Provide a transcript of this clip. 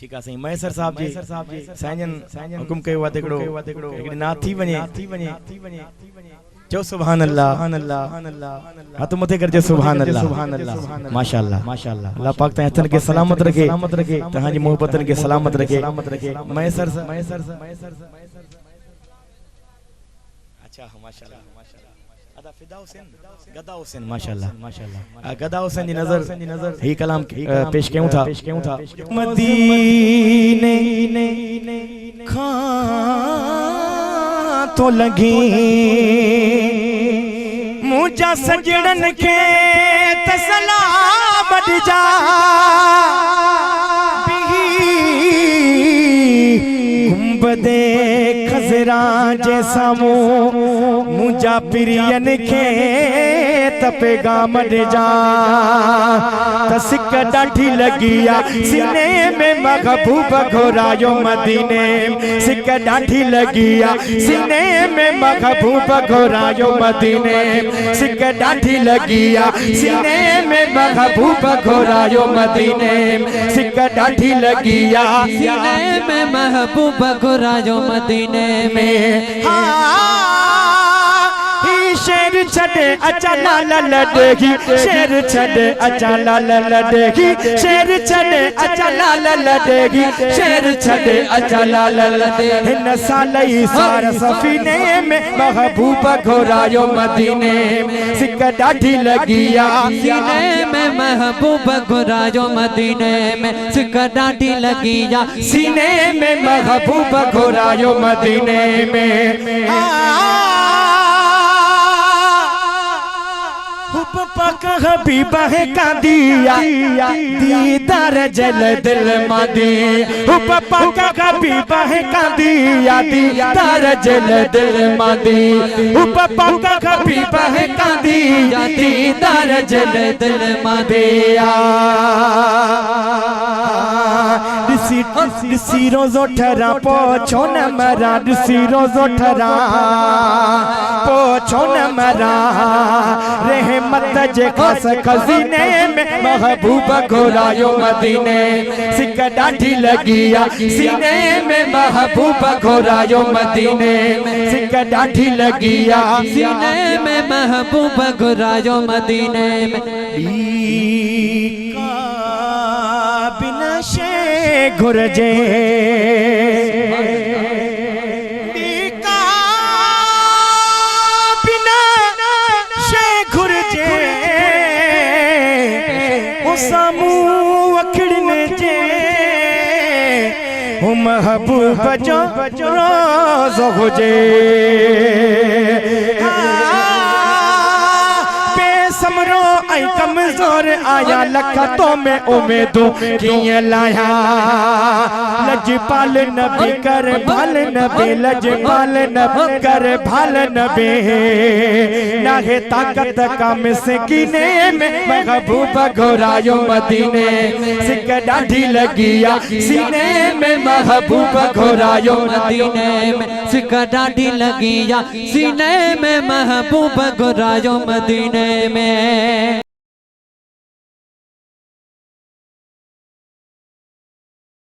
ठीक है सही मैसर साहब जी साजन हुकुम कयो वा देखड़ो एकड़ी ना थी वने जो सुभान अल्लाह हाथ मथे कर जो सुभान अल्लाह माशाअल्लाह अल्लाह पाक तहां हथन के सलामत रखे तहां जी मोहब्बतन के सलामत रखे मैसर अच्छा माशाअल्लाह अदा फिदा हुसैन गदा हुसैन माशाअल्लाह गदा हुसैन जी नजर ही कलाम पेश क्यों था मदीने खां तो लगी मुझा सजड़न के तसलाम जा गुंबदे खजरा जैसा मुझा पिरियन के पैगाम जा तसिक डाठी लगिया सीने में महबूब घोरायो मदीने सिक डाठी लगिया सीने में महबूब घोरायो मदीने सिक डाठी लगिया सीने में महबूब घोरायो मदीने सिक डाठी लगिया सीने में महबूब घोरायो मदीने में शेर छड़े अचा लाल लड़ेगी शेर छड़े अचा लाल लड़ेगी शेर छड़े अचा लाल लड़ेगी शेर छड़े अचा लाल लड़ेगी हिन सालई सार सफीने में महबूब घोरायो मदीने सिक डाठी लगिया सीने में महबूब घोरायो मदीने में सिक डाठी लगिया सीने में महबूब घोरायो मदीने में पक हबीबा है कादिया दीदार जल दिल मदी पक हबीबा है कादिया दीदार जल दिल मदी पक हबीबा है कादिया दीदार जल दिल मदिया दिसी रोज़ो ठरा पोछो न मरा दिसी रोज़ो ठरा पोछो न मरा रहमत जे खास खजीने में महबूब घोरायो मदीने सिक डाठी लगिया सीने में महबूब घोरायो मदीने सिक डाठी लगिया सीने में महबूब घोरायो मदीने में बिना शे घुरजे महबूब जो रोज़ हुजे बेसमरो ऐ कमजोर आया लखतों में उम्मीदों किए लाया लजपाल नबी कर भल नबी लजपाल नबी कर भल नबी नाहे ताकत का मिस्कीने में महबूब घोरायो मदीने सिक डाठी लगिया सीने में महबूब घोरायो मदीने में सिक डाठी लगिया सीने में महबूब घोरायो मदीने में